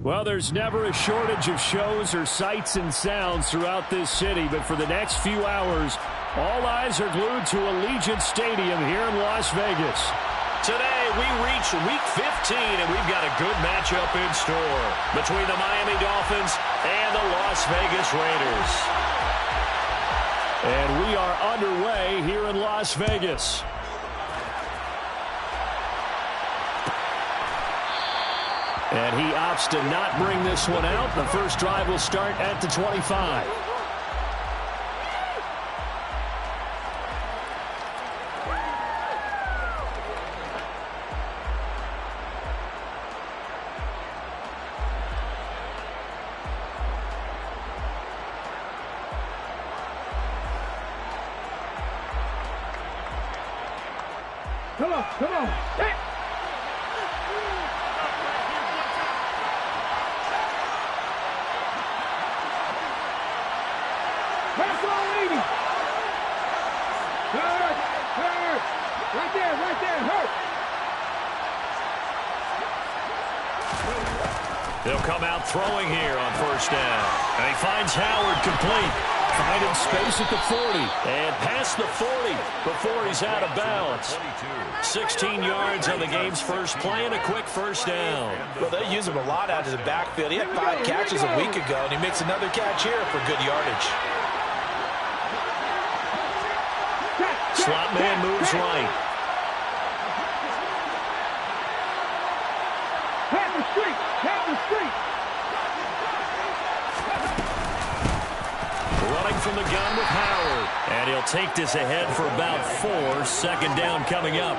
Well, there's never a shortage of shows or sights and sounds throughout this city, but for the next few hours, all eyes are glued to Allegiant Stadium here in Las Vegas. Today, we reach Week 15, and we've got a good matchup in store between the Miami Dolphins and the Las Vegas Raiders. And we are underway here in Las Vegas. And he opts to not bring this one out. The first drive will start at the 25. Come on, come on. Hey. Pass on 80. Hurt. Right there, hurt. They'll come out throwing here on first down. And he finds Howard complete. Finding space at the 40. And past the 40 before he's out of bounds. 16 yards on the game's first play and a quick first down. Well, they use him a lot out of the backfield. He had 5 catches a week ago, and he makes another catch here for good yardage. Slot man moves right. Pat the street. Running from the gun with Howard. And he'll take this ahead for about 4. Second down coming up.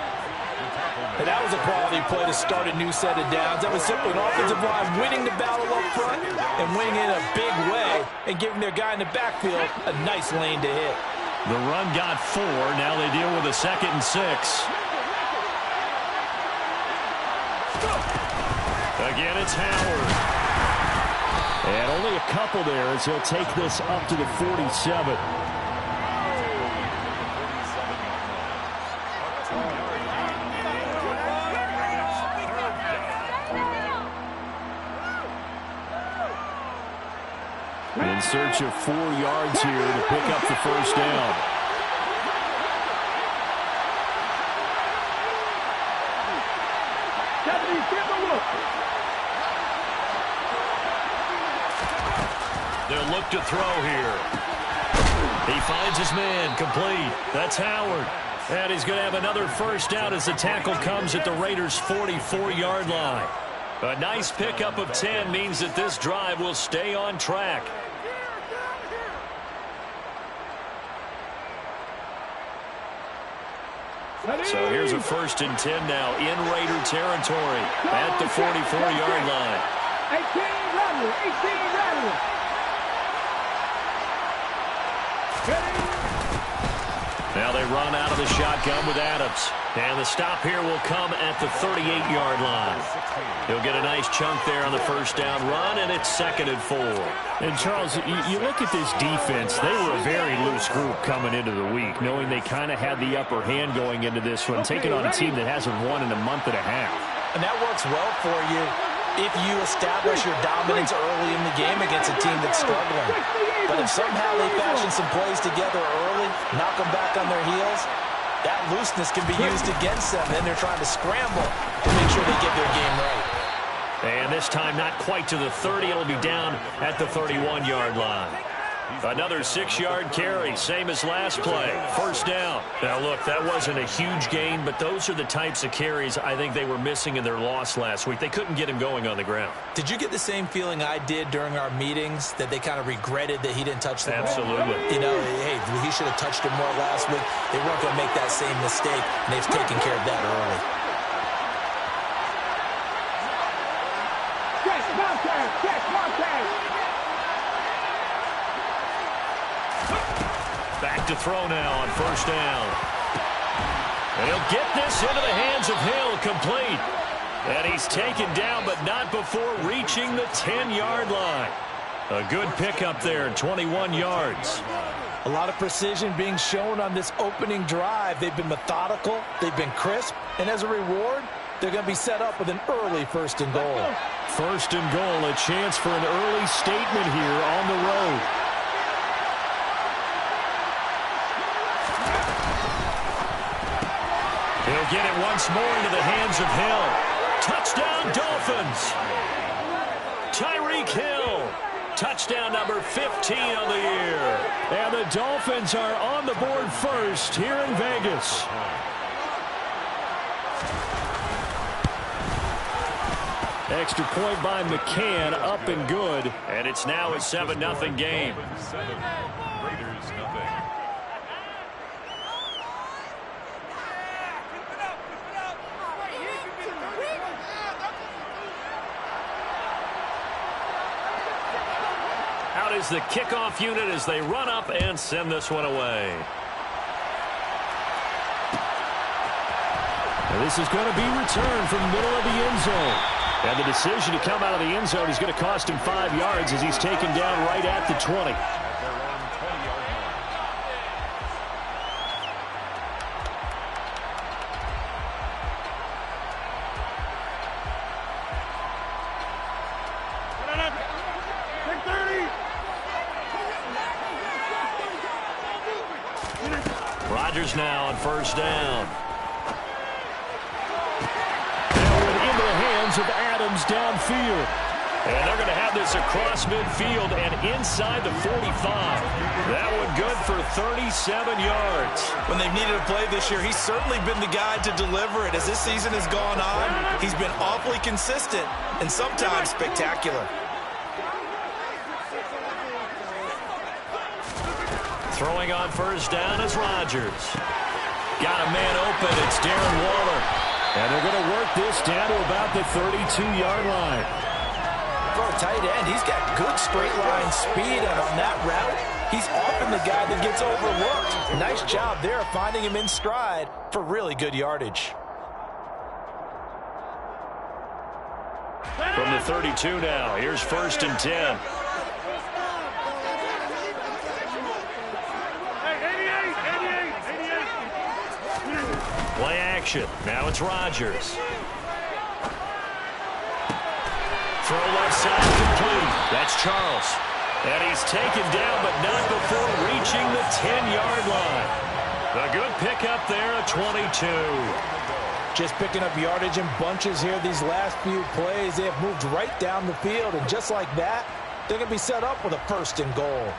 And that was a quality play to start a new set of downs. That was simply an offensive line winning the battle up front and winning in a big way and giving their guy in the backfield a nice lane to hit. The run got 4. Now they deal with a 2nd and 6. Again, it's Howard. And only a couple there as he'll take this up to the 47. In search of 4 yards here to pick up the first down. They'll look to throw here. He finds his man complete. That's Howard. And he's going to have another first down as the tackle comes at the Raiders' 44-yard line. A nice pickup of 10 means that this drive will stay on track. So here's a 1st and 10 now in Raider territory at the 44-yard line. 18 Rattler. Now they run out of the shotgun with Adams. And the stop here will come at the 38-yard line. He'll get a nice chunk there on the first down run, and it's 2nd and 4. And, Charles, you look at this defense, they were a very loose group coming into the week, knowing they kind of had the upper hand going into this one, taking on a team that hasn't won in a month and a half. And that works well for you if you establish your dominance early in the game against a team that's struggling. But if somehow they fashion some plays together early, knock them back on their heels, that looseness can be used against them. Then they're trying to scramble to make sure they get their game right. And this time not quite to the 30. It'll be down at the 31-yard line. Another 6-yard carry, same as last play. First down. Now, look, that wasn't a huge gain, but those are the types of carries I think they were missing in their loss last week. They couldn't get him going on the ground. Did you get the same feeling I did during our meetings, that they kind of regretted that he didn't touch the ball? Absolutely. You know, hey, he should have touched it more last week. They weren't going to make that same mistake, and they've taken care of that early. Back to throw now on first down. And he'll get this into the hands of Hill, complete. And he's taken down, but not before reaching the 10-yard line. A good pickup there, 21 yards. A lot of precision being shown on this opening drive. They've been methodical, they've been crisp, and as a reward, They're going to be set up with an early 1st and goal. 1st and goal, a chance for an early statement here on the road. He'll get it once more into the hands of Hill. Touchdown, Dolphins. Tyreek Hill. Touchdown number 15 on the year. And the Dolphins are on the board first here in Vegas. Extra point by McCann, up and good. And it's now a 7-0 game. Raiders, nothing. Out is the kickoff unit as they run up and send this one away. And this is going to be returned from the middle of the end zone. And the decision to come out of the end zone is going to cost him 5 yards as he's taken down right at the 20. Rodgers now on 1st down. Into the hands of Adams downfield. And they're going to have this across midfield and inside the 45. That one good for 37 yards. When they've needed a play this year, he's certainly been the guy to deliver it. As this season has gone on, he's been awfully consistent and sometimes spectacular. Throwing on 1st down is Rodgers. Got a man open. It's Darren Waller. And they're going to work this down to about the 32-yard line. For a tight end, he's got good straight line speed, and on that route, he's often the guy that gets overlooked. Nice job there finding him in stride for really good yardage. From the 32 now, here's 1st and 10. Play action. Now it's Rodgers. Throw left side complete. That's Charles. And he's taken down, but not before reaching the 10-yard line. A good pickup there at 22. Just picking up yardage in bunches here these last few plays. They have moved right down the field, and just like that, they're going to be set up with a 1st and goal.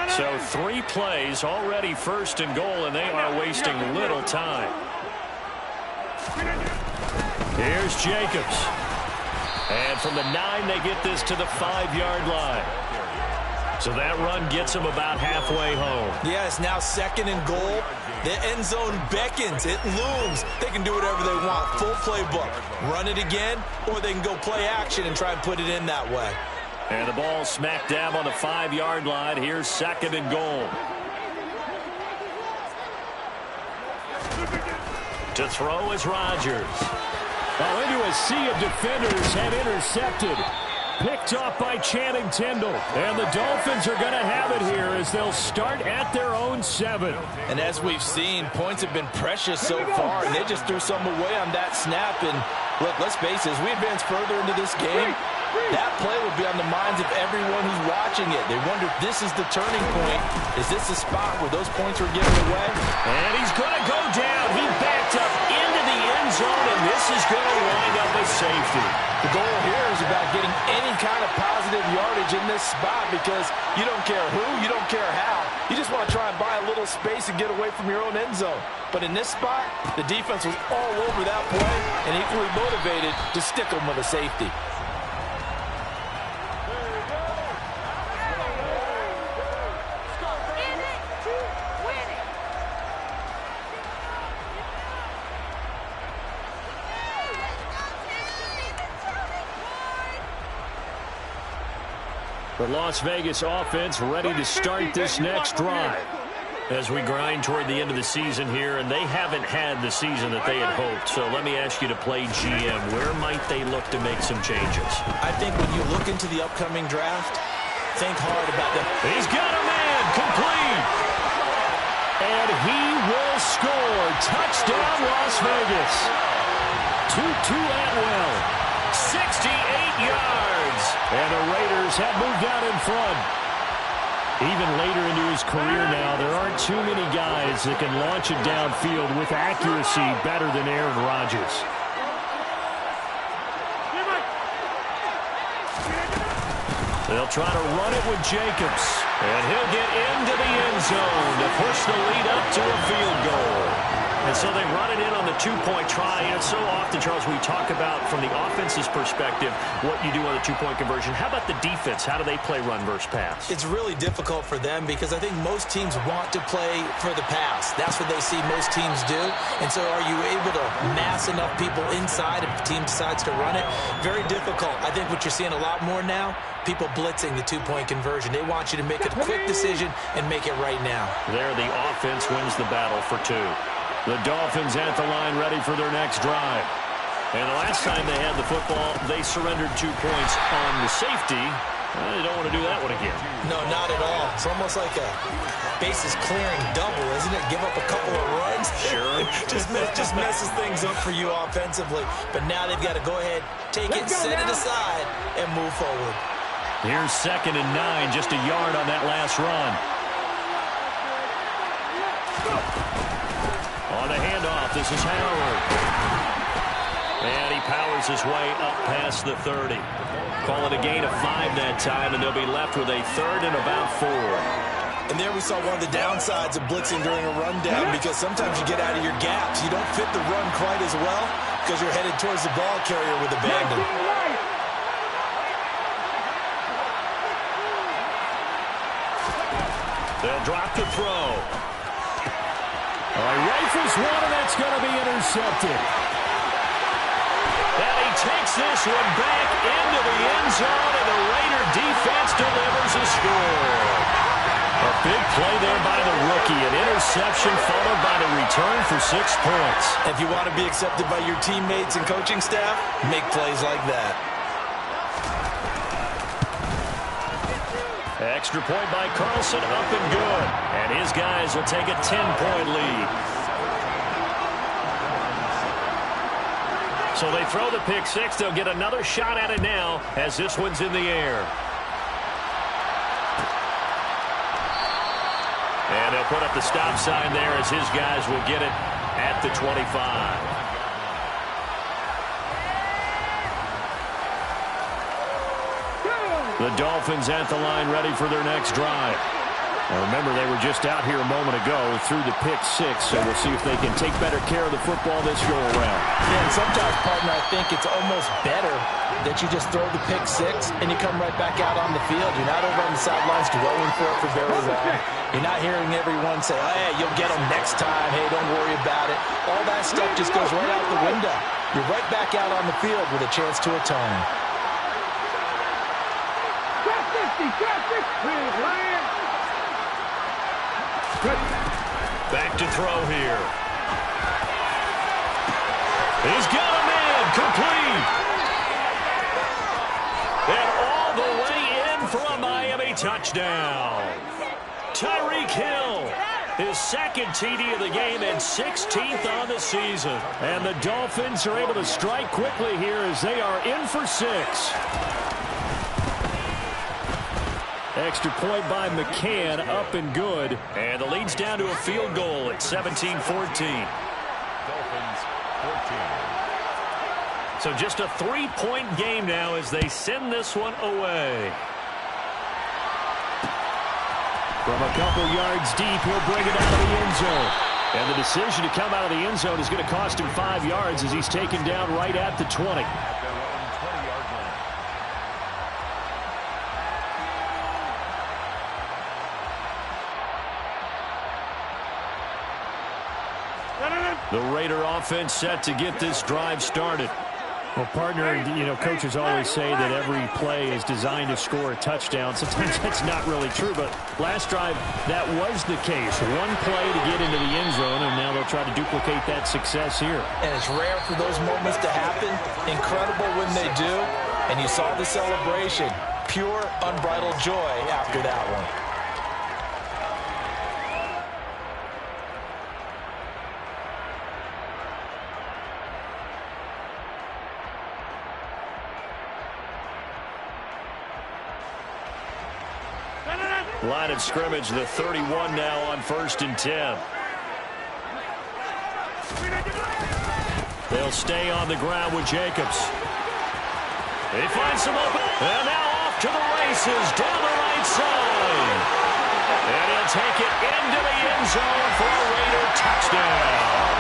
So 3 plays, already 1st and goal, and they are wasting little time. Here's Jacobs. And from the 9, they get this to the 5-yard line. So that run gets them about halfway home. Yeah, it's now 2nd and goal. The end zone beckons. It looms. They can do whatever they want. Full playbook. Run it again, or they can go play action and try and put it in that way. And the ball smack dab on the 5-yard line. Here's 2nd and goal. To throw is Rodgers. Well, into a sea of defenders and intercepted. Picked off by Channing Tindall. And the Dolphins are going to have it here as they'll start at their own 7. And as we've seen, points have been precious so far, and they just threw some away on that snap. And look, let's face it, as we advance further into this game, that play will be on the minds of everyone who's watching it. They wonder if this is the turning point. Is this the spot where those points were given away? And he's going to go down. He backed up into the end zone, and this is going to wind up a safety. The goal here is about getting any kind of positive yardage in this spot because you don't care who, you don't care how. You just want to try and buy a little space and get away from your own end zone. But in this spot, the defense was all over that play and equally motivated to stick them with a safety. The Las Vegas offense ready to start this next drive. As we grind toward the end of the season here, and they haven't had the season that they had hoped. So let me ask you to play GM. Where might they look to make some changes? I think when you look into the upcoming draft, think hard about them. He's got a man complete. And he will score. Touchdown, Las Vegas. Tutu Atwell. 68 yards. And the Raiders have moved out in front. Even later into his career now, there aren't too many guys that can launch it downfield with accuracy better than Aaron Rodgers. They'll try to run it with Jacobs. And he'll get into the end zone to push the lead up to a field goal. And so they run it in on the two-point try. And so often, Charles, we talk about from the offense's perspective what you do on a two-point conversion. How about the defense? How do they play run versus pass? It's really difficult for them because I think most teams want to play for the pass. That's what they see most teams do. And so are you able to mass enough people inside if the team decides to run it? Very difficult. I think what you're seeing a lot more now, people blitzing the two-point conversion. They want you to make a quick decision and make it right now. There, the offense wins the battle for two. The Dolphins at the line ready for their next drive. And the last time they had the football, they surrendered 2 points on the safety. They don't want to do that one again. No, not at all. It's almost like a bases clearing double, isn't it? Give up a couple of runs. Sure. just messes things up for you offensively. But now they've got to go ahead, take it, set it aside, and move forward. Here's 2nd and 9, just a yard on that last run. On the handoff, this is Howard. And he powers his way up past the 30. Call it a gain of 5 that time, and they'll be left with a 3rd and about 4. And there we saw one of the downsides of blitzing during a rundown because sometimes you get out of your gaps. You don't fit the run quite as well because you're headed towards the ball carrier with abandon. They'll drop the throw. Rifles one, and that's going to be intercepted. And he takes this one back into the end zone, and the Raider defense delivers a score. A big play there by the rookie. An interception followed by the return for 6 points. If you want to be accepted by your teammates and coaching staff, make plays like that. Extra point by Carlson, up and good. And his guys will take a 10-point lead. So they throw the pick six. They'll get another shot at it now as this one's in the air. And they'll put up the stop sign there as his guys will get it at the 25. The Dolphins at the line ready for their next drive. Now remember, they were just out here a moment ago through the pick six, so we'll see if they can take better care of the football this go-around. Yeah, and sometimes, partner, I think it's almost better that you just throw the pick six and you come right back out on the field. You're not over on the sidelines dwelling for it for very long. You're not hearing everyone say, oh, hey, you'll get them next time. Hey, don't worry about it. All that stuff just goes right out the window. You're right back out on the field with a chance to atone. Back to throw here. He's got a man complete. And all the way in for a Miami touchdown. Tyreek Hill, his second TD of the game and 16th on the season. And the Dolphins are able to strike quickly here as they are in for 6. Extra point by McCann, up and good. And the lead's down to a field goal at 17-14. Dolphins 14. So just a 3-point game now as they send this one away. From a couple yards deep, he'll bring it out of the end zone. And the decision to come out of the end zone is going to cost him 5 yards as he's taken down right at the 20. At their own 20-yard line. The Raider offense set to get this drive started. Well, partner, you know, coaches always say that every play is designed to score a touchdown. Sometimes that's not really true, but last drive, that was the case. One play to get into the end zone, and now they'll try to duplicate that success here. And it's rare for those moments to happen. Incredible when they do. And you saw the celebration. Pure, unbridled joy after that one. Line of scrimmage, the 31 now on 1st and 10. They'll stay on the ground with Jacobs. He finds some open. And now off to the races down the right side. And he'll take it into the end zone for a Raider touchdown.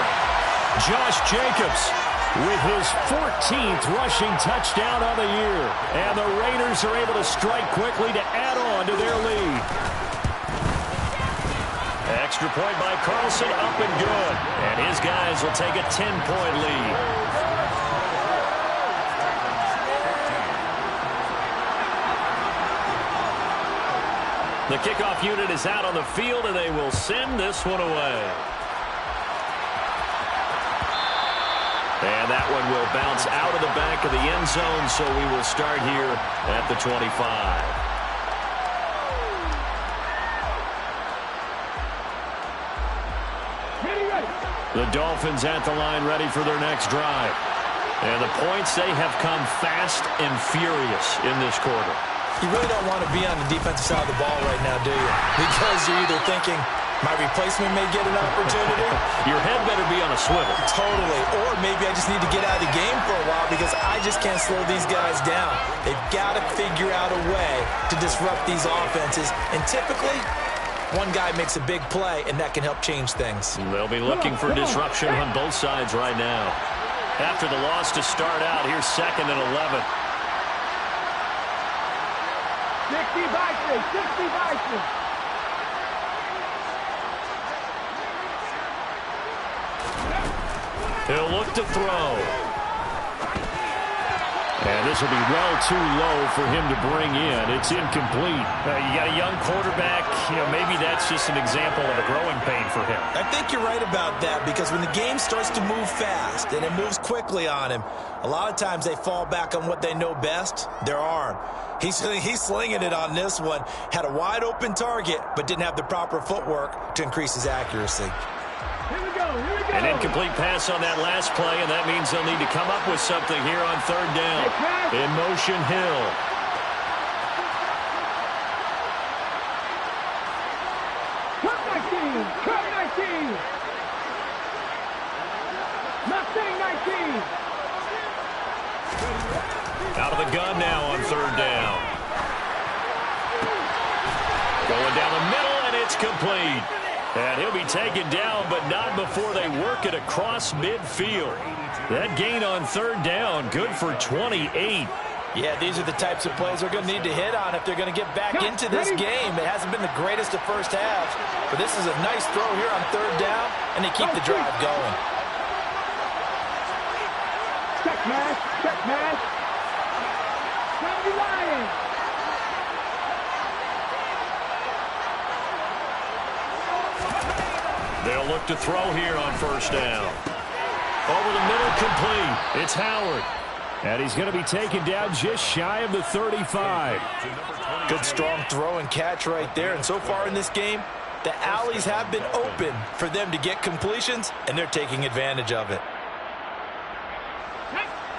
Josh Jacobs with his 14th rushing touchdown of the year. And the Raiders are able to strike quickly to add on to their lead. Extra point by Carlson, up and good. And his guys will take a 10-point lead. The kickoff unit is out on the field, and they will send this one away. And that one will bounce out of the back of the end zone, so we will start here at the 25. The Dolphins at the line ready for their next drive. And the points, they have come fast and furious in this quarter. You really don't want to be on the defensive side of the ball right now, do you? Because you're either thinking, my replacement may get an opportunity. Your head better be on a swivel. Totally. Or maybe I just need to get out of the game for a while because I just can't slow these guys down. They've got to figure out a way to disrupt these offenses. And typically, one guy makes a big play, and that can help change things. They'll be looking for disruption on both sides right now. After the loss to start out, here's 2nd and 11. 60 Vikings, 60 Vikings. He'll look to throw. And this will be well too low for him to bring in. It's incomplete. You got a young quarterback. Maybe that's just an example of a growing pain for him. I think you're right about that because when the game starts to move fast and it moves quickly on him, a lot of times they fall back on what they know best, their arm. He's slinging it on this one. Had a wide open target, but didn't have the proper footwork to increase his accuracy. Here we go, here we go. An incomplete pass on that last play, and that means they'll need to come up with something here on 3rd down. In motion, Hill. Cut 19, cut 19. Mustang 19. Out of the gun now on 3rd down. Going down the middle, and it's complete. And he'll be taken down, but not before they work it across midfield. That gain on 3rd down, good for 28. Yeah, these are the types of plays they're going to need to hit on if they're going to get back into this game. It hasn't been the greatest of first halves, but this is a nice throw here on 3rd down, and they keep the drive going. Check match, check match. Johnny Lions. They'll look to throw here on 1st down. Over the middle, complete. It's Howard. And he's going to be taken down just shy of the 35. Good strong throw and catch right there. And so far in this game, the alleys have been open for them to get completions, and they're taking advantage of it.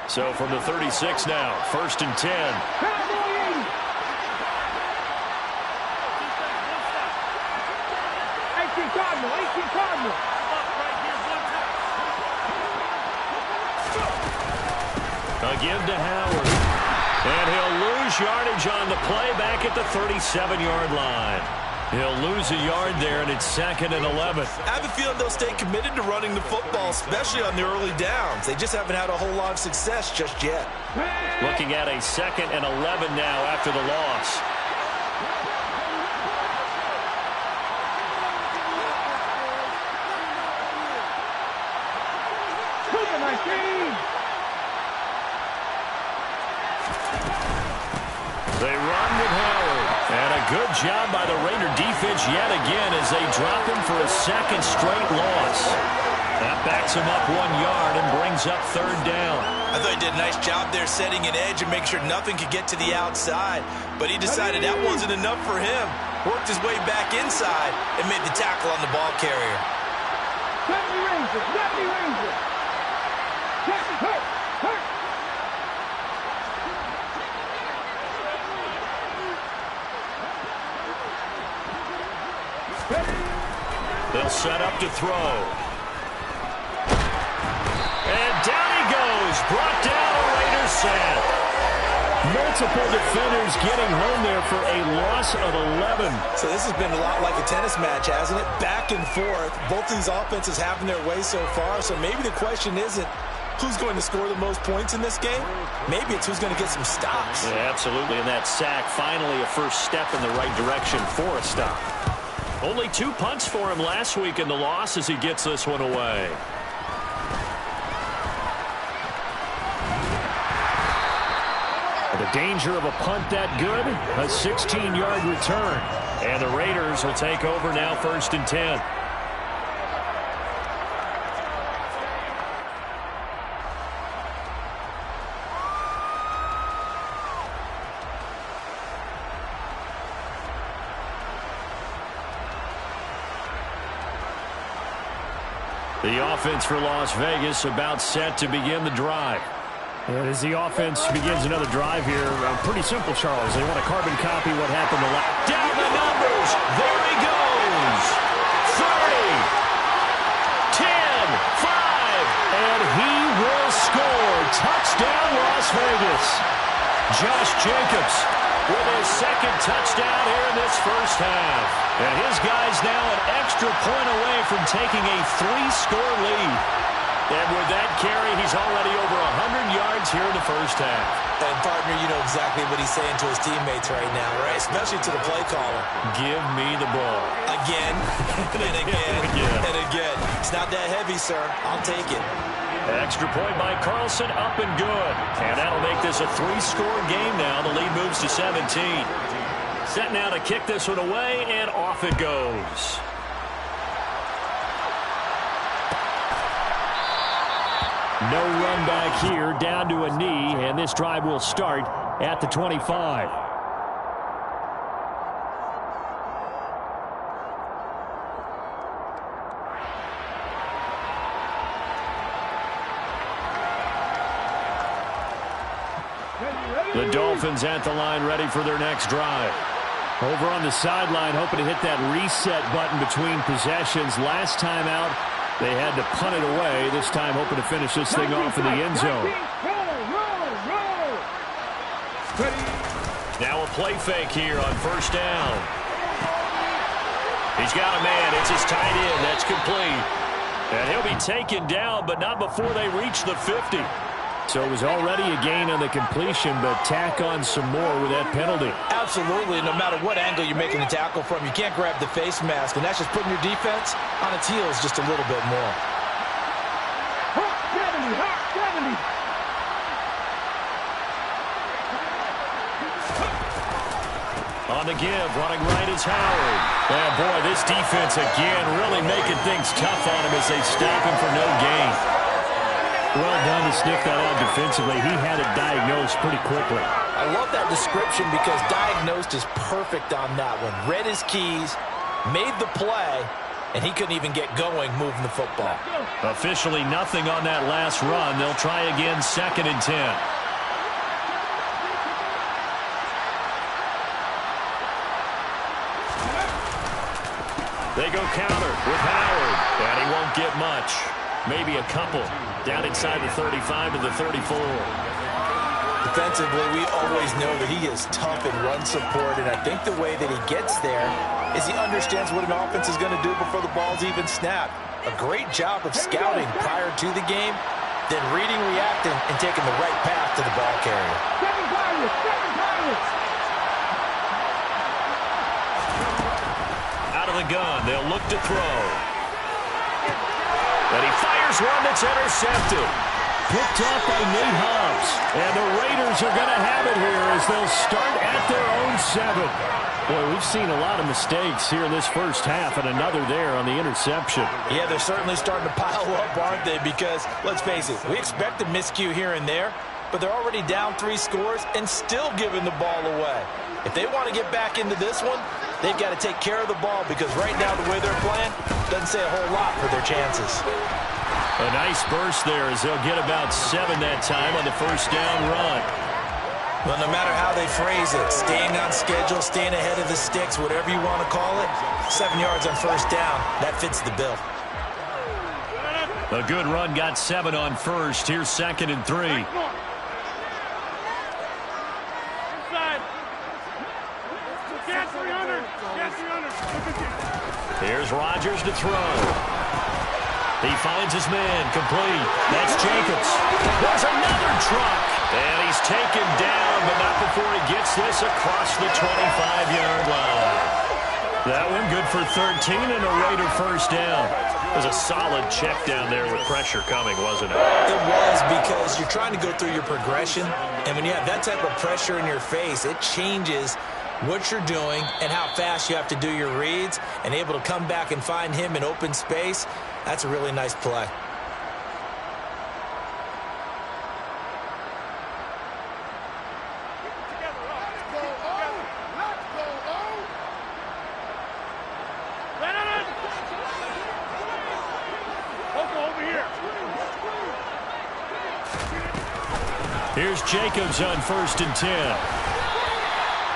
So from the 36 now, 1st and 10. Cardinal, 18 Cardinal. A give to Howard. And he'll lose yardage on the play back at the 37-yard line. He'll lose a yard there, and it's 2nd and 11. I have a feeling they'll stay committed to running the football, especially on the early downs. They just haven't had a whole lot of success just yet. Looking at a 2nd and 11 now after the loss. They run with Howard. And a good job by the Raider defense yet again as they drop him for a 2nd straight loss. That backs him up 1 yard and brings up 3rd down. I thought he did a nice job there setting an edge and make sure nothing could get to the outside. But he decided that wasn't enough for him. Worked his way back inside and made the tackle on the ball carrier. Let me raise it. Let me raise it. Hurt. Hurt. set up to throw. And down he goes. Brought down a Raiders set. Multiple defenders getting home there for a loss of 11. So this has been a lot like a tennis match, hasn't it? Back and forth. Both these offenses having their way so far. So maybe the question isn't who's going to score the most points in this game. Maybe it's who's going to get some stops. Yeah, absolutely. And that sack, finally a first step in the right direction for a stop. Only 2 punts for him last week in the loss as he gets this one away. The danger of a punt that good, a 16-yard return. And the Raiders will take over now, 1st and 10. The offense for Las Vegas about set to begin the drive. And as the offense begins another drive here, pretty simple, Charles. They want to carbon copy what happened to last. Down the numbers. There he goes. 30, 10, 5. And he will score. Touchdown, Las Vegas. Josh Jacobs with his 2nd touchdown here in this first half. And his guy's now an extra point away from taking a 3-score lead. And with that carry, he's already over 100 yards here in the first half. And, partner, you know exactly what he's saying to his teammates right now, right? Especially to the play caller. Give me the ball. Again, and again, and again. It's not that heavy, sir. I'll take it. Extra point by Carlson, up and good. And that'll make this a 3-score game now. The lead moves to 17. Set now to kick this one away, and off it goes. No run back here, down to a knee, and this drive will start at the 25. The Dolphins at the line, ready for their next drive. Over on the sideline, hoping to hit that reset button between possessions. Last time out, they had to punt it away. This time hoping to finish this thing off in the end zone. Now a play fake here on 1st down. He's got a man. It's his tight end. That's complete. And he'll be taken down, but not before they reach the 50. So it was already a gain on the completion, but tack on some more with that penalty. Absolutely. No matter what angle you're making the tackle from, you can't grab the face mask, and that's just putting your defense on its heels just a little bit more. Hot 70. On the give, running right is Howard. And boy, this defense again really making things tough on him as they stop him for no gain. Well done to sniff that out defensively. He had it diagnosed pretty quickly. I love that description because diagnosed is perfect on that one. Read his keys, made the play, and he couldn't even get going moving the football. Officially nothing on that last run. They'll try again, 2nd and 10. They go counter with Howard, and he won't get much. Maybe a couple. Down inside the 35 to the 34. Defensively, we always know that he is tough in run support, and I think the way that he gets there is he understands what an offense is going to do before the ball's even snapped. A great job of scouting prior to the game, then reading, reacting, and taking the right path to the ball carrier. Seven targets. Out of the gun, they'll look to throw. And he fires one that's intercepted. Picked off by Nate Hobbs. And the Raiders are going to have it here as they'll start at their own 7. Boy, we've seen a lot of mistakes here in this first half, and another there on the interception. Yeah, they're certainly starting to pile up, aren't they? Because, let's face it, we expect a miscue here and there, but they're already down 3 scores and still giving the ball away. If they want to get back into this one, they've got to take care of the ball because right now the way they're playing doesn't say a whole lot for their chances. A nice burst there as they'll get about 7 that time on the first down run. Well, no matter how they phrase it, staying on schedule, staying ahead of the sticks, whatever you want to call it, 7 yards on first down, that fits the bill. A good run got 7 on first. Here's 2nd and 3. Here's Rodgers to throw. He finds his man, complete. That's Jacobs. There's another truck. And he's taken down, but not before he gets this across the 25-yard line. That one good for 13 and a Raider first down. It was a solid check down there with pressure coming, wasn't it? It was, because you're trying to go through your progression, and when you have that type of pressure in your face, it changes what you're doing and how fast you have to do your reads, and able to come back and find him in open space. That's a really nice play. Here's Jacobs on 1st and 10.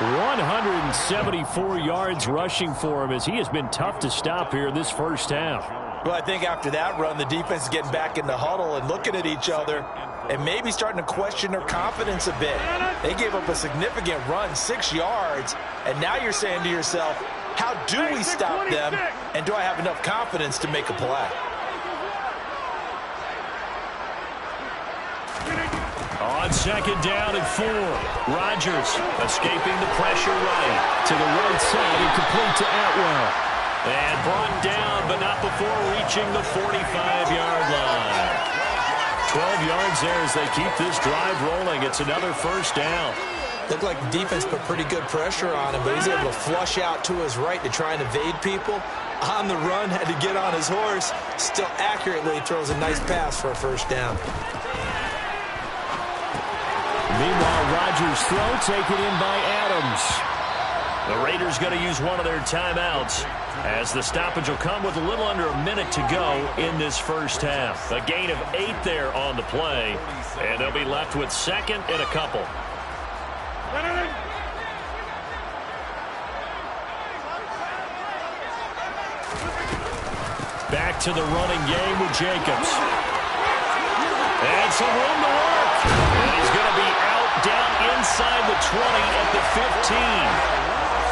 174 yards rushing for him, as he has been tough to stop here this first half. Well, I think after that run, the defense is getting back in the huddle and looking at each other and maybe starting to question their confidence a bit. They gave up a significant run, 6 yards, and now you're saying to yourself, how do we stop them, and do I have enough confidence to make a play? On 2nd down and 4, Rodgers escaping the pressure right to the right side and complete to Atwell. And brought down, but not before reaching the 45-yard line. 12 yards there as they keep this drive rolling. It's another first down. Looked like the defense put pretty good pressure on him, but he's able to flush out to his right to try and evade people. On the run, had to get on his horse. Still accurately throws a nice pass for a first down. Meanwhile, Rodgers' throw taken in by Adams. The Raiders going to use one of their timeouts, as the stoppage will come with a little under a minute to go in this first half. A gain of 8 there on the play, and they'll be left with 2nd and a couple. Back to the running game with Jacobs. And some room to work. And he's going to be out down inside the 20 at the 15.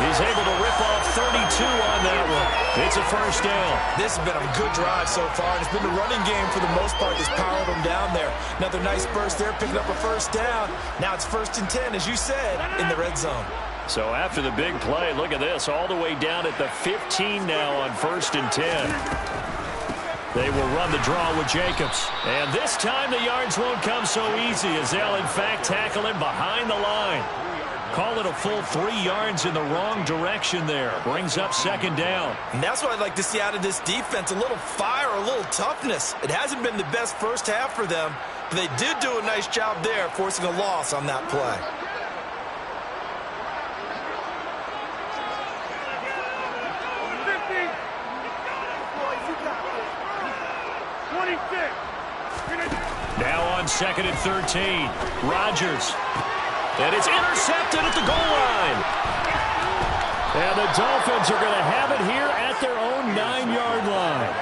He's able to rip off 32 on that one. It's a first down. This has been a good drive so far. It's been the running game for the most part that's powered them down there. Another nice burst there, picking up a first down. Now it's 1st and 10, as you said, in the red zone. So after the big play, look at this, all the way down at the 15 now on 1st and 10. They will run the draw with Jacobs. And this time the yards won't come so easy, as they'll in fact tackle him behind the line. Call it a full 3 yards in the wrong direction there. Brings up 2nd down. And that's what I'd like to see out of this defense, a little fire, a little toughness. It hasn't been the best first half for them, but they did do a nice job there, forcing a loss on that play. Now on 2nd and 13, Rodgers. And it's intercepted at the goal line. And the Dolphins are going to have it here at their own 9-yard line.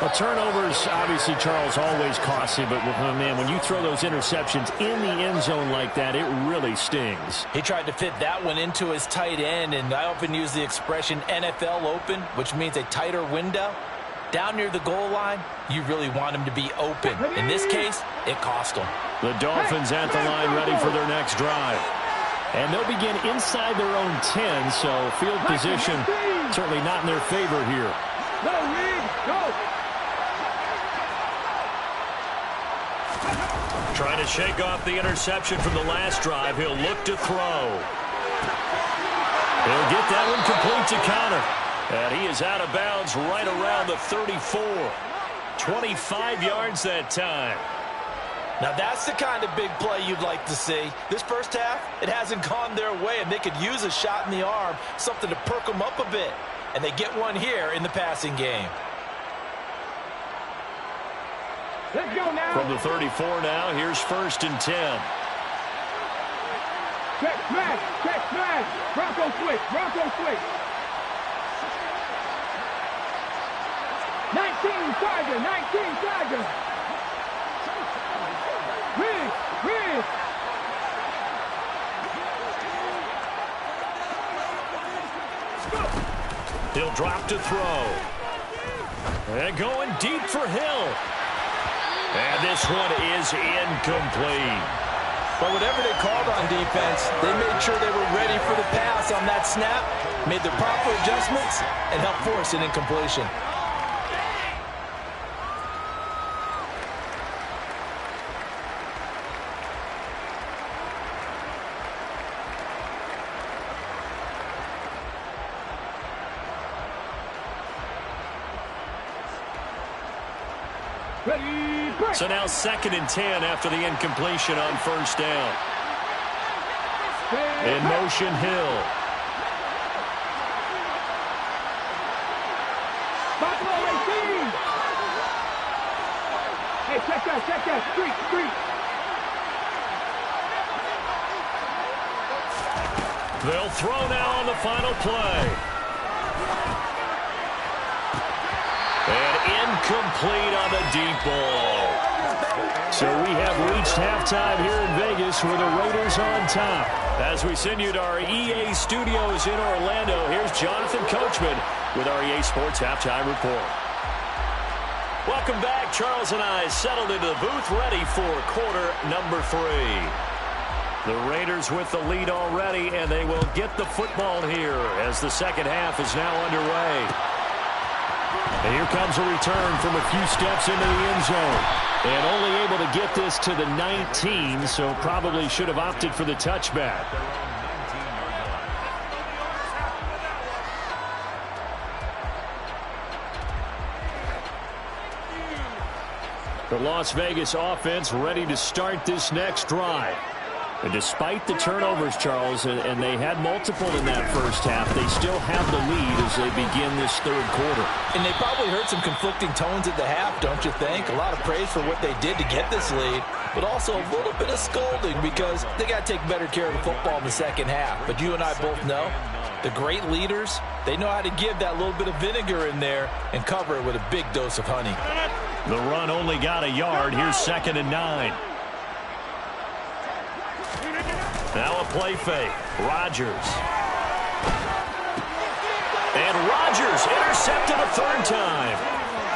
Well, turnovers, obviously, Charles, always costly, but, man, when you throw those interceptions in the end zone like that, it really stings. He tried to fit that one into his tight end, and I often use the expression NFL open, which means a tighter window. Down near the goal line, you really want him to be open. In this case, it cost him. The Dolphins at the line ready for their next drive. And they'll begin inside their own 10, so field position certainly not in their favor here. Go, Reed, go! Trying to shake off the interception from the last drive. He'll look to throw. He'll get that one complete to Conner. And he is out of bounds right around the 34. 25 yards that time. Now that's the kind of big play you'd like to see. This first half, it hasn't gone their way, and they could use a shot in the arm, something to perk them up a bit. And they get one here in the passing game. Let's go now. From the 34 now, here's 1st and 10. smash, check, smash. Bronco switch, Bronco switch. 19 Charger, 19 Charger. Ridge. He'll drop to throw. And going deep for Hill. And this one is incomplete. But whatever they called on defense, they made sure they were ready for the pass on that snap, made the proper adjustments, and helped force an incompletion. So now 2nd and 10 after the incompletion on first down. In motion, Hill. Hey, check that. Street. They'll throw now on the final play. And incomplete on the deep ball. So we have reached halftime here in Vegas with the Raiders on top. As we send you to our EA studios in Orlando, here's Jonathan Coachman with our EA Sports Halftime Report. Welcome back. Charles and I settled into the booth ready for quarter number 3. The Raiders with the lead already, and they will get the football here as the second half is now underway. And here comes a return from a few steps into the end zone. And only able to get this to the 19, so probably should have opted for the touchback. The Las Vegas offense ready to start this next drive. And despite the turnovers, Charles, and they had multiple in that first half, they still have the lead as they begin this third quarter. And they probably heard some conflicting tones at the half, don't you think? A lot of praise for what they did to get this lead, but also a little bit of scolding because they got to take better care of the football in the second half. But you and I both know the great leaders, they know how to give that little bit of vinegar in there and cover it with a big dose of honey. The run only got a yard. Here's 2nd and 9. Now a play fake. Rodgers. And Rodgers intercepted a third time.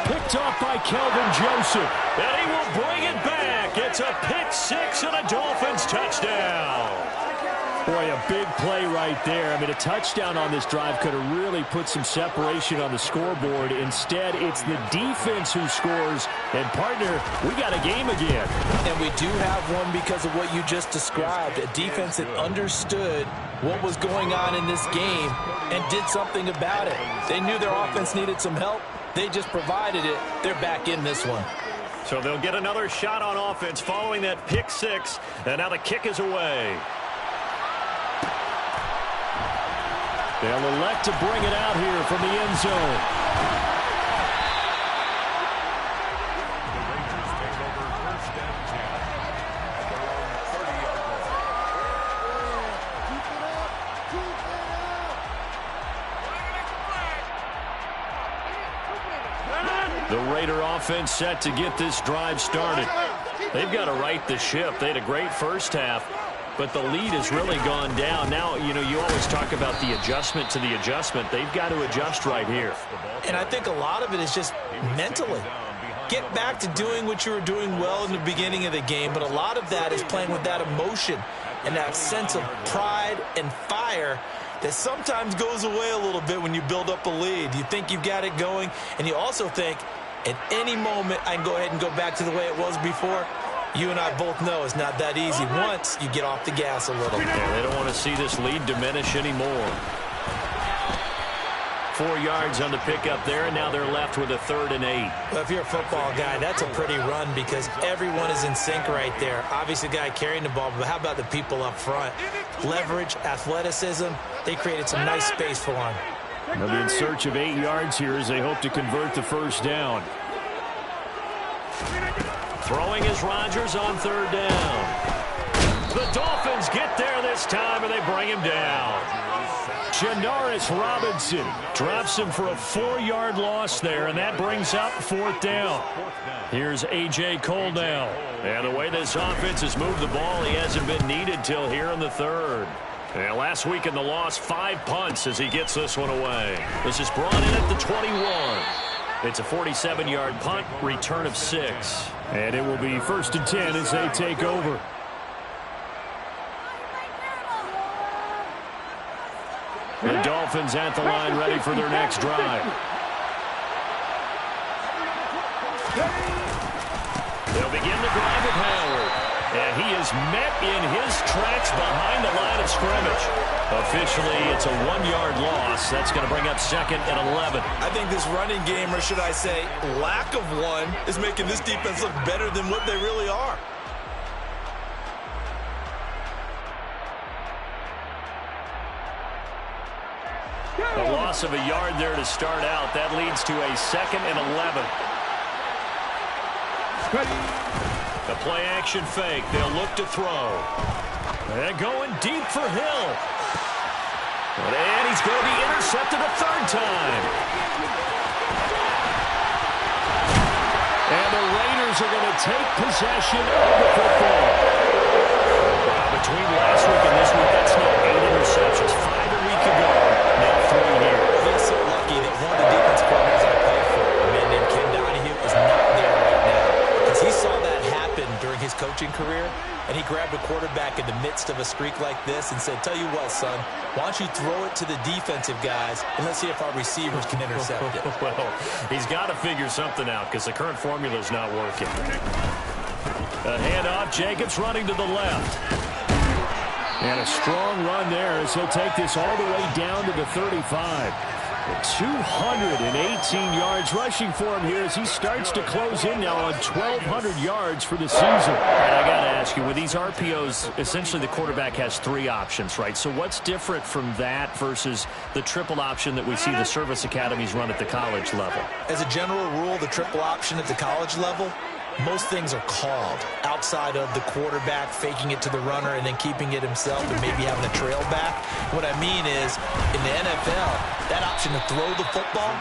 Picked off by Kelvin Joseph. And he will bring it back. It's a pick 6 and a Dolphins touchdown. Boy, a big play right there. I mean, a touchdown on this drive could have really put some separation on the scoreboard. Instead, it's the defense who scores. And, partner, we got a game again. And we do have one because of what you just described. A defense that understood what was going on in this game and did something about it. They knew their offense needed some help. They just provided it. They're back in this one. So they'll get another shot on offense following that pick 6. And now the kick is away. They'll elect to bring it out here from the end zone. The Rangers take over 1st and 10 at their own 30-yard line. The Raider offense set to get this drive started. They've got to right the ship. They had a great first half, but the lead has really gone down. Now, you know, you always talk about the adjustment to the adjustment. They've got to adjust right here. And I think a lot of it is just mentally. Get back to doing what you were doing well in the beginning of the game, but a lot of that is playing with that emotion and that sense of pride and fire that sometimes goes away a little bit when you build up a lead. You think you've got it going, and you also think at any moment I can go ahead and go back to the way it was before. You and I both know it's not that easy once you get off the gas a little. Yeah, they don't want to see this lead diminish anymore. 4 yards on the pickup there, and now they're left with a 3rd and 8. Well, if you're a football guy, that's a pretty run because everyone is in sync right there. Obviously, the guy carrying the ball, but how about the people up front? Leverage, athleticism, they created some nice space for him. They'll be in search of 8 yards here as they hope to convert the first down. Throwing is Rodgers on 3rd down. The The Dolphins get there this time, and they bring him down. Janaris Robinson drops him for a 4-yard loss there, and that brings up 4th down. Here's A.J. Cole now. And the way this offense has moved the ball, he hasn't been needed till here in the 3rd. And last week in the loss, 5 punts as he gets this one away. This is brought in at the 21. It's a 47-yard punt, return of 6. And it will be 1st and 10 as they take over. The Dolphins at the line, ready for their next drive. They'll begin the drive with Howard. And he is met in his tracks behind the line of scrimmage. Officially, it's a 1-yard loss. That's going to bring up 2nd and 11. I think this running game, or should I say lack of one, is making this defense look better than what they really are. A loss of a yard there to start out. That leads to a 2nd and 11. The play-action fake. They'll look to throw. And going deep for Hill. And he's going to be intercepted a 3rd time. And the Raiders are going to take possession of the football. Between last week and this week, that's now 8 interceptions. 5 a week ago. Now 3 here. He's so lucky that one of the defense partners I played for, a man named Ken Donahue, is not there right now. Because he saw that happen during his coaching career, and he grabbed a quarterback in the midst of a streak like this and said, tell you what, son, why don't you throw it to the defensive guys, and let's see if our receivers can intercept it. Well, he's got to figure something out because the current formula is not working. A handoff, Jacobs running to the left. And a strong run there as he'll take this all the way down to the 35. 218 yards rushing for him here as he starts to close in now on 1,200 yards for the season. And I got to ask you, with these RPOs, essentially the quarterback has 3 options, right? So what's different from that versus the triple option that we see the service academies run at the college level? As a general rule, the triple option at the college level, most things are called outside of the quarterback faking it to the runner and then keeping it himself and maybe having a trail back. What I mean is, in the NFL, that option to throw the football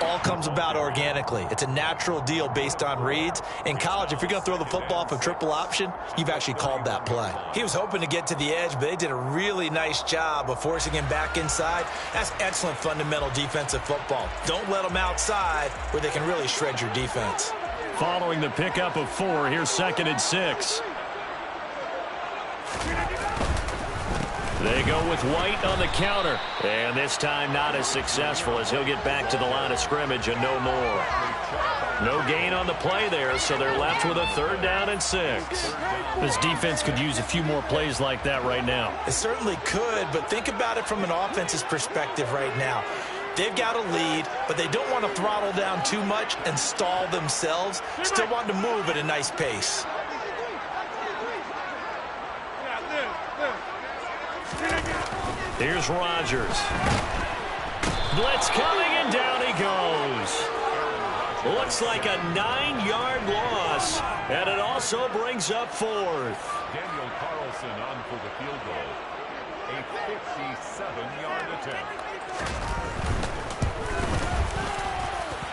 all comes about organically. It's a natural deal based on reads. In college, if you're going to throw the football off a triple option, you've actually called that play. He was hoping to get to the edge, but they did a really nice job of forcing him back inside. That's excellent fundamental defensive football. Don't let them outside where they can really shred your defense. Following the pickup of 4, here's 2nd and 6. They go with White on the counter. And this time not as successful as he'll get back to the line of scrimmage and no more. No gain on the play there, so they're left with a 3rd down and 6. This defense could use a few more plays like that right now. It certainly could, but think about it from an offense's perspective right now. They've got a lead, but they don't want to throttle down too much and stall themselves. Still want to move at a nice pace. Here's Rodgers. Blitz coming, and down he goes. Looks like a 9-yard loss, and it also brings up 4th. Daniel Carlson on for the field goal. A 57-yard attempt.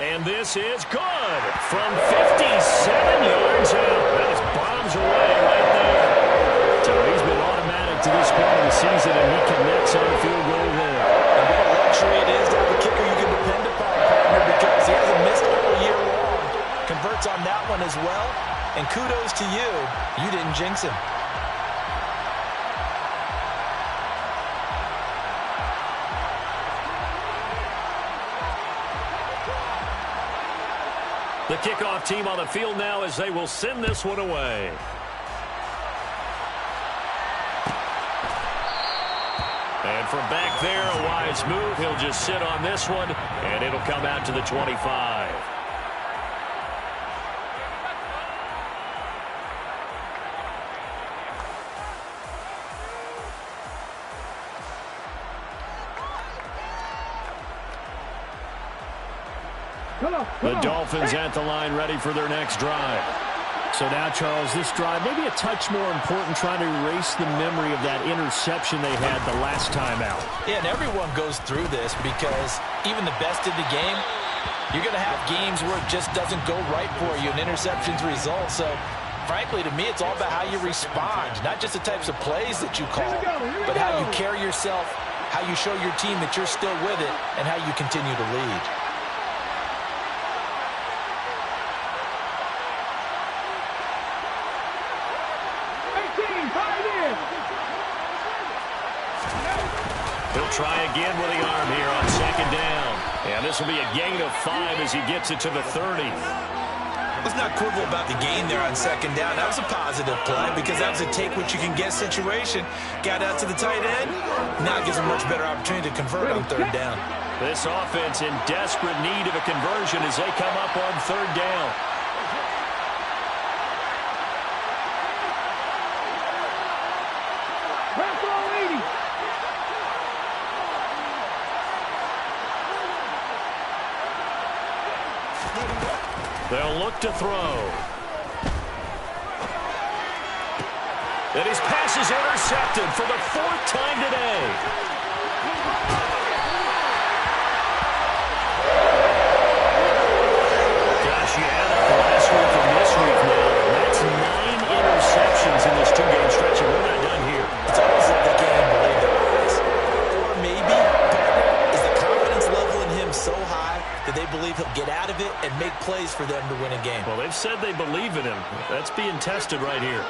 And this is good from 57 yards out. That is bombs away right there. So he's been automatic to this point of the season, and he connects on a field goal there. And what a luxury it is to have a kicker you can depend upon, partner, because he hasn't missed all year long. Converts on that one as well. And kudos to you. You didn't jinx him. The kickoff team on the field now as they will send this one away. And from back there, a wise move. He'll just sit on this one, and it'll come out to the 25. The Dolphins at the line ready for their next drive. So now, Charles, this drive maybe a touch more important, trying to erase the memory of that interception they had the last time out. Yeah, and everyone goes through this because even the best in the game, you're going to have games where it just doesn't go right for you, and interceptions result. So, frankly, to me, it's all about how you respond, not just the types of plays that you call, but how you carry yourself, how you show your team that you're still with it, and how you continue to lead. He'll try again with the arm here on second down. And this will be a gain of 5 as he gets it to the 30. Let's not quibble about the gain there on second down. That was a positive play because that was a take-what-you-can-get situation. Got out to the tight end. Now it gives him a much better opportunity to convert on third down. This offense in desperate need of a conversion as they come up on third down. They'll look to throw. And his pass is intercepted for the 4th time today. Gosh, you add up last week and this week now. That's 9 interceptions in this 2-game stretch, and we're not done here. It's almost like they can't even believe their eyes. Or maybe, is the confidence level in him so high that they believe he'll get out of it and make plays for them to win a game. Well, they've said they believe in him. That's being tested right here.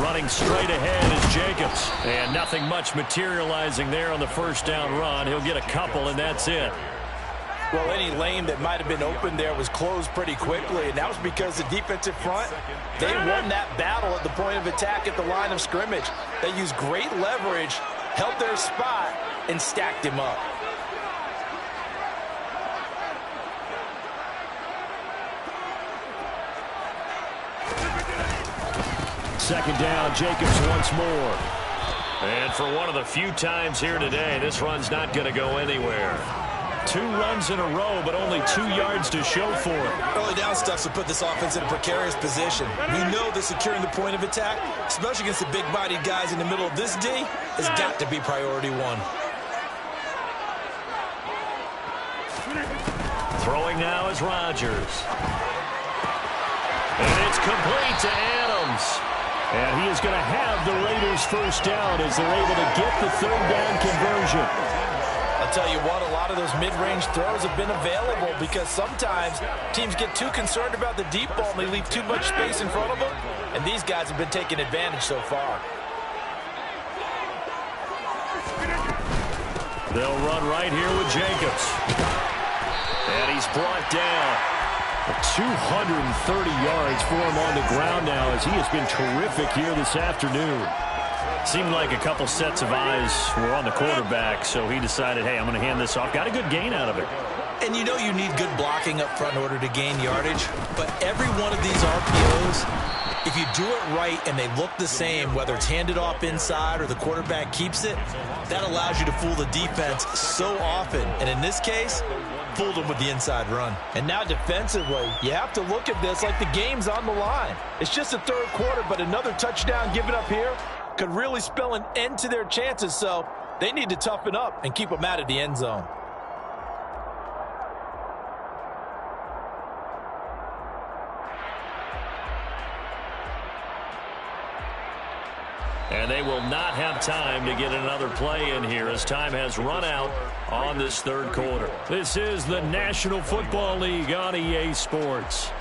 Running straight ahead is Jacobs. And nothing much materializing there on the first down run. He'll get a couple, and that's it. Well, any lane that might have been open there was closed pretty quickly, and that was because the defensive front, they won that battle at the point of attack at the line of scrimmage. They used great leverage, held their spot, and stacked him up. Second down, Jacobs once more. And for one of the few times here today, this run's not going to go anywhere. 2 runs in a row, but only 2 yards to show for it. Early down stuff will put this offense in a precarious position. We know that securing the point of attack, especially against the big-bodied guys in the middle of this D, has got to be priority 1. Throwing now is Rodgers. And it's complete to Adams. And he is going to have the Raiders first down as they're able to get the third down conversion. I'll tell you what, a lot of those mid-range throws have been available because sometimes teams get too concerned about the deep ball and they leave too much space in front of them. And these guys have been taking advantage so far. They'll run right here with Jacobs. And he's brought down. 230 yards for him on the ground now as he has been terrific here this afternoon. Seemed like a couple sets of eyes were on the quarterback, so he decided, hey, I'm going to hand this off. Got a good gain out of it. And you know you need good blocking up front in order to gain yardage, but every one of these RPOs, if you do it right and they look the same, whether it's handed off inside or the quarterback keeps it, that allows you to fool the defense so often. And in this case, fooled them with the inside run. And now defensively, you have to look at this like the game's on the line. It's just the third quarter, but another touchdown given up here could really spell an end to their chances, so they need to toughen up and keep them out of the end zone. And they will not have time to get another play in here as time has run out on this third quarter. This is the National Football League on EA Sports.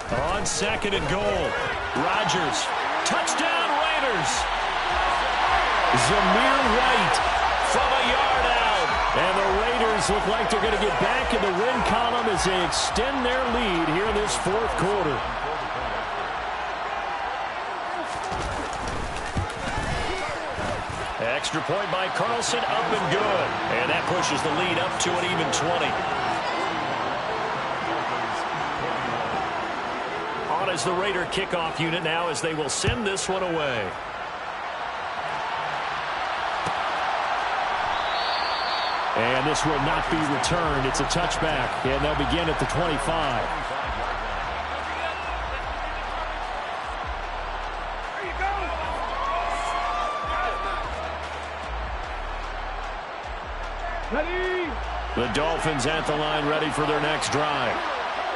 On second and goal, Rodgers, touchdown Raiders. Zamir White from a yard out. And the Raiders look like they're going to get back in the win column as they extend their lead here in this fourth quarter. extra point by Carlson, up and good. And that pushes the lead up to an even 20. On as the Raider kickoff unit now as they will send this one away. And this will not be returned. It's a touchback, and they'll begin at the 25. The Dolphins at the line, ready for their next drive.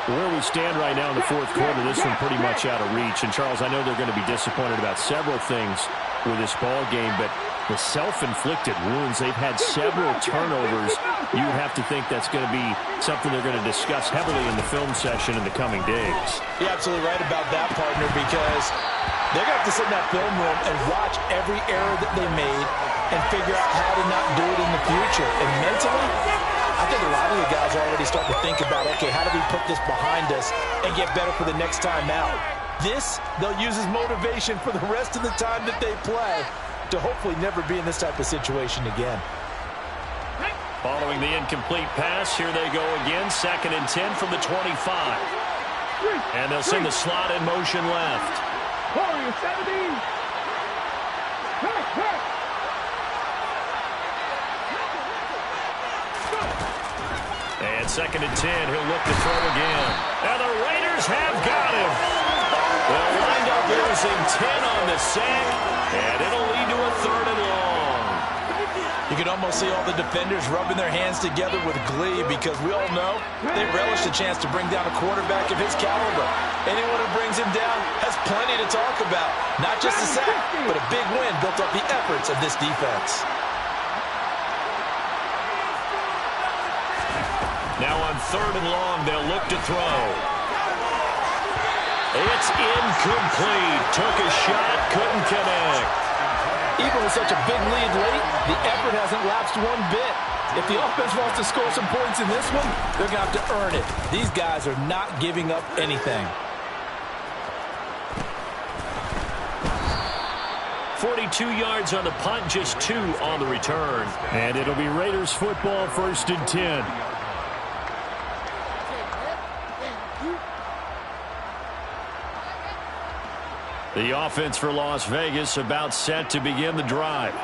Where we stand right now in the fourth quarter, this one pretty much out of reach. And, Charles, I know they're going to be disappointed about several things with this ball game, but the self-inflicted wounds, they've had several turnovers. You have to think that's going to be something they're going to discuss heavily in the film session in the coming days. You're absolutely right about that, partner, because they're going to have to sit in that film room and watch every error that they made and figure out how to not do it in the future. And mentally, I think a lot of the guys are already starting to think about, okay, how do we put this behind us and get better for the next time out? This, they'll use as motivation for the rest of the time that they play to hopefully never be in this type of situation again. Following the incomplete pass, here they go again. 2nd and 10 from the 25. And they'll send the slot in motion left. And 2nd and 10, he'll look to throw again. And the Raiders have got him. They'll wind up losing 10 on the sack, and it'll lead to a 3rd and long. You can almost see all the defenders rubbing their hands together with glee because we all know they relish the chance to bring down a quarterback of his caliber. Anyone who brings him down has plenty to talk about. Not just a sack, but a big win built off the efforts of this defense. Now on 3rd and long, they'll look to throw. It's incomplete. Took a shot, couldn't connect. Even with such a big lead late, the effort hasn't lapsed one bit. If the offense wants to score some points in this one, they're going to have to earn it. These guys are not giving up anything. 42 yards on the punt, just 2 on the return. And it'll be Raiders football, 1st and 10. The offense for Las Vegas about set to begin the drive.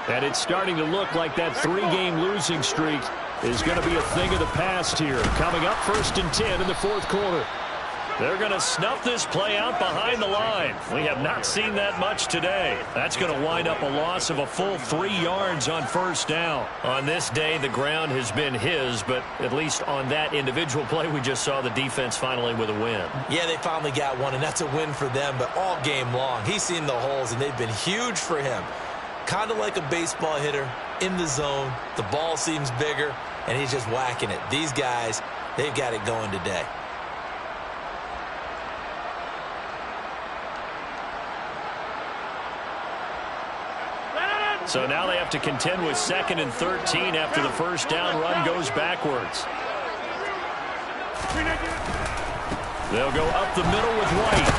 And it's starting to look like that 3-game losing streak is going to be a thing of the past here. Coming up 1st and 10 in the 4th quarter. They're going to snuff this play out behind the line. We have not seen that much today. That's going to wind up a loss of a full 3 yards on 1st down. On this day, the ground has been his, but at least on that individual play, we just saw the defense finally with a win. Yeah, they finally got one, and that's a win for them, but all game long, he's seen the holes, and they've been huge for him. Kind of like a baseball hitter in the zone. The ball seems bigger, and he's just whacking it. These guys, they've got it going today. So now they have to contend with 2nd and 13 after the 1st down run goes backwards. They'll go up the middle with White.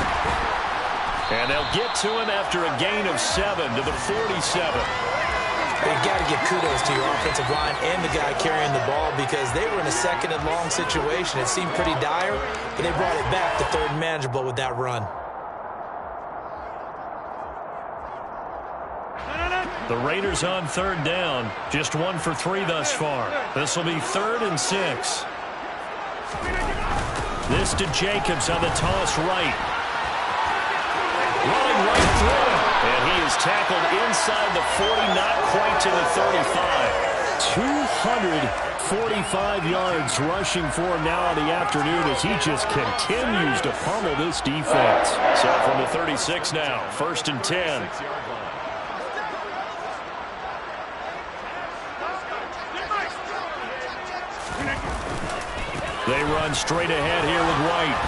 And they'll get to him after a gain of 7 to the 47. You've got to give kudos to your offensive line and the guy carrying the ball because they were in a 2nd and long situation. It seemed pretty dire, but they brought it back to 3rd and manageable with that run. The Raiders on 3rd down. Just 1 for 3 thus far. This will be 3rd and 6. This to Jacobs on the toss right. Running right through. And he is tackled inside the 40, not quite to the 35. 245 yards rushing for him now in the afternoon as he just continues to pummel this defense. So from the 36 now, 1st and 10. They run straight ahead here with White.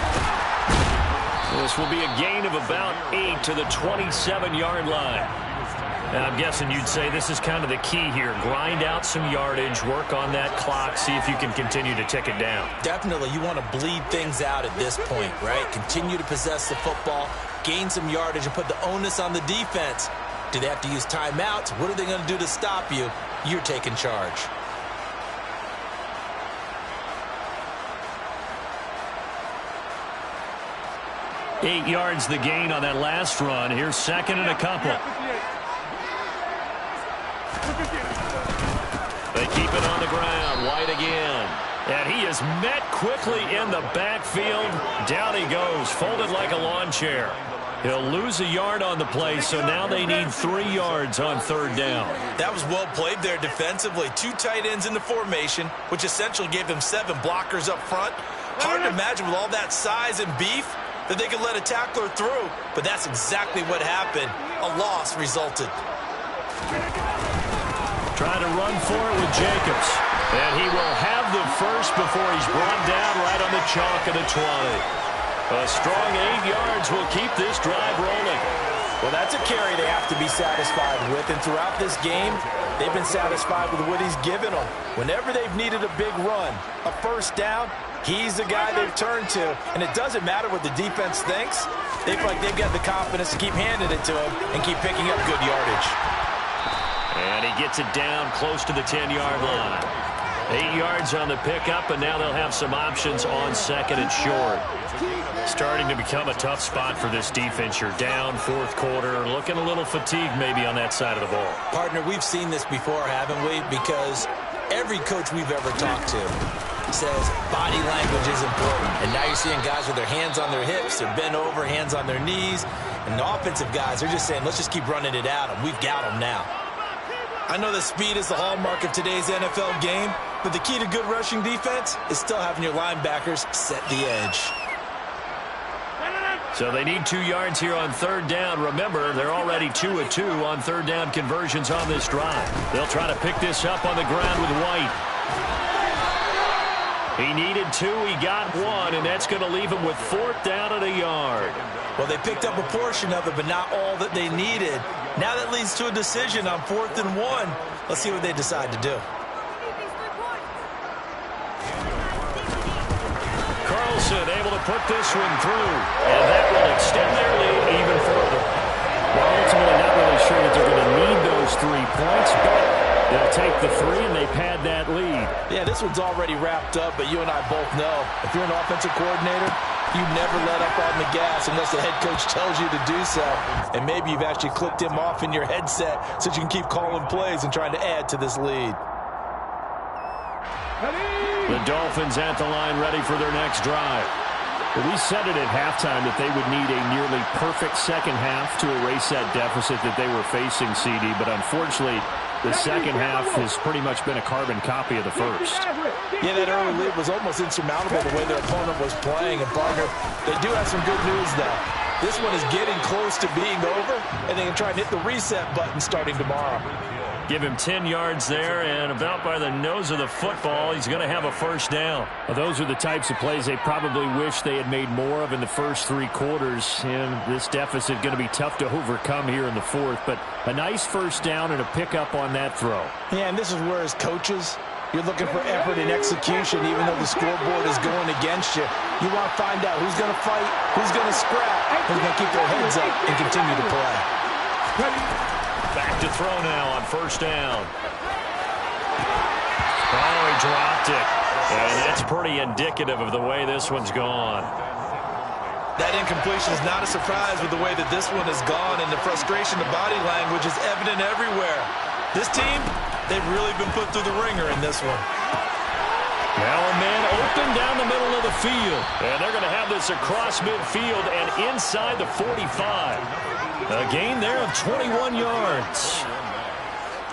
This will be a gain of about 8 to the 27-yard line. And I'm guessing you'd say this is kind of the key here. Grind out some yardage, work on that clock, see if you can continue to tick it down. Definitely, you want to bleed things out at this point, right? Continue to possess the football, gain some yardage, and put the onus on the defense. Do they have to use timeouts? What are they going to do to stop you? You're taking charge. Eight yards the gain on that last run. Here's second and a couple. They keep it on the ground. White again. And he is met quickly in the backfield. Down he goes, folded like a lawn chair. He'll lose a yard on the play, so now they need 3 yards on third down. That was well played there defensively. 2 tight ends in the formation, which essentially gave them 7 blockers up front. Hard to imagine with all that size and beef that they could let a tackler through, but that's exactly what happened. A loss resulted. Trying to run for it with Jacobs. And he will have the first before he's brought down right on the chalk of the 20. A strong 8 yards will keep this drive rolling. Well, that's a carry they have to be satisfied with, and throughout this game, they've been satisfied with what he's given them. Whenever they've needed a big run, a first down, he's the guy they've turned to, and it doesn't matter what the defense thinks. They feel like they've got the confidence to keep handing it to him and keep picking up good yardage. And he gets it down close to the 10-yard line. 8 yards on the pickup, and now they'll have some options on second and short. Starting to become a tough spot for this defense. You're down fourth quarter, looking a little fatigued maybe on that side of the ball. Partner, we've seen this before, haven't we? Because every coach we've ever talked to says body language is important. And now you're seeing guys with their hands on their hips, they're bent over, hands on their knees. And the offensive guys, they're just saying, let's just keep running it at them. We've got them now. I know that speed is the hallmark of today's NFL game, but the key to good rushing defense is still having your linebackers set the edge. So they need 2 yards here on third down. Remember, they're already 2 of 2 on third down conversions on this drive. They'll try to pick this up on the ground with White. He needed 2, he got 1, and that's going to leave him with 4th down and a yard. Well, they picked up a portion of it, but not all that they needed. Now that leads to a decision on 4th and 1. Let's see what they decide to do. Carlson able to put this one through, and that will extend their lead even further. Well, ultimately not really sure that they're going to need those 3 points, but they'll take the 3 and they pad that lead. Yeah, this one's already wrapped up, but you and I both know if you're an offensive coordinator, you never let up on the gas unless the head coach tells you to do so. And maybe you've actually clicked him off in your headset so you can keep calling plays and trying to add to this lead. The Dolphins at the line ready for their next drive. Well, we said it at halftime that they would need a nearly perfect second half to erase that deficit that they were facing, CD. But unfortunately, the second half has pretty much been a carbon copy of the first. Yeah, that early lead was almost insurmountable the way their opponent was playing. And, partner, they do have some good news, though. This one is getting close to being over, and they can try and hit the reset button starting tomorrow. Give him 10 yards there, and about by the nose of the football, he's going to have a first down. Well, those are the types of plays they probably wish they had made more of in the first 3 quarters. And this deficit going to be tough to overcome here in the fourth. But a nice first down and a pickup on that throw. Yeah, and this is where, as coaches, you're looking for effort and execution, even though the scoreboard is going against you. You want to find out who's going to fight, who's going to scrap, who's going to keep their heads up and continue to play. Back to throw now on first down. Oh, he dropped it. And that's pretty indicative of the way this one's gone. That incompletion is not a surprise with the way that this one has gone, and the frustration, the body language is evident everywhere. This team, they've really been put through the ringer in this one. Now a man open down the middle of the field. And they're going to have this across midfield and inside the 45. A gain there of 21 yards.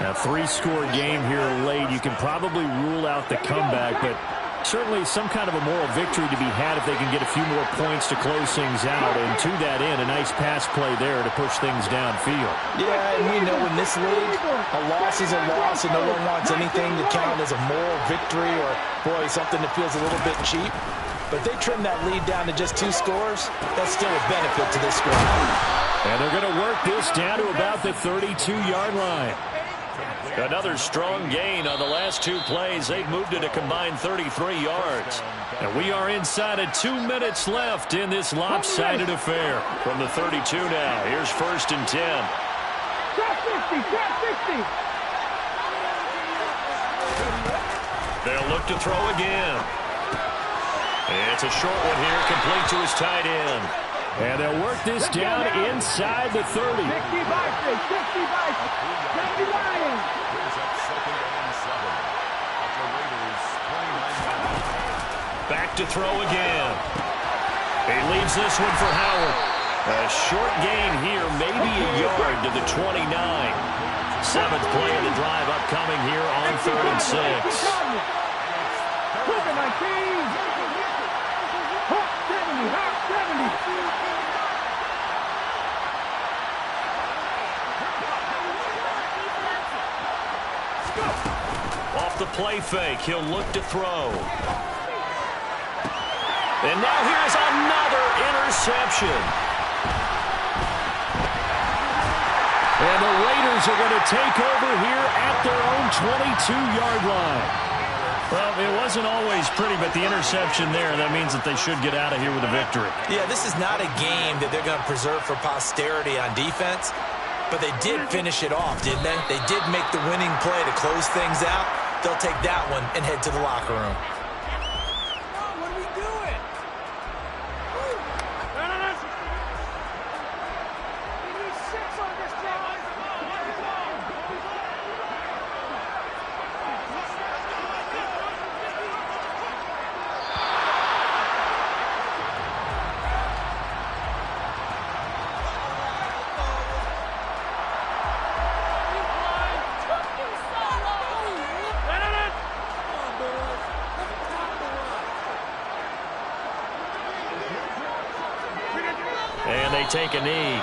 A 3-score game here late. You can probably rule out the comeback, but certainly some kind of a moral victory to be had if they can get a few more points to close things out. And to that end, a nice pass play there to push things downfield. Yeah, and we know in this league, a loss is a loss, and no one wants anything to count as a moral victory or, boy, something that feels a little bit cheap. But they trim that lead down to just 2 scores. That's still a benefit to this squad. And they're going to work this down to about the 32-yard line. Another strong gain on the last 2 plays. They've moved it a combined 33 yards. And we are inside of 2 minutes left in this lopsided affair. From the 32 now, here's 1st and 10. Top 60, top 60. They'll look to throw again. It's a short one here, complete to his tight end. And they'll work this down inside the 30. 60 Vikings, 60 Vikings. 70 Lions. Here's at 2nd and 7. At the Raiders' 29-yard line. Back to throw again. He leaves this one for Howard. A short gain here, maybe a yard to the 29. 7th play of the drive upcoming here on 3rd and 6. Look at my team. Hawk 70, Hawk 70. Off the play fake, he'll look to throw. And now here's another interception. And the Raiders are going to take over here at their own 22-yard line. Well, it wasn't always pretty, but the interception there, that means that they should get out of here with a victory. Yeah, this is not a game that they're going to preserve for posterity on defense, but they did finish it off, didn't they? They did make the winning play to close things out. They'll take that one and head to the locker room. What are we doing? We need 6 on this drive. And they take a knee.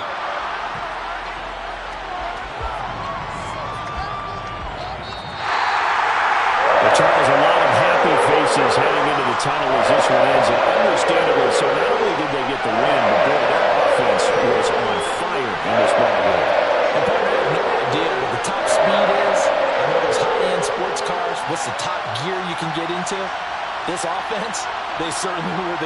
Charles, a lot of happy faces heading into the tunnel as this one ends. And understandably, so not only did they get the win, but boy, their offense was on fire in this ball game. And partner, I have no idea what the top speed is. I know those high-end sports cars. What's the top gear you can get into? This offense, they certainly were the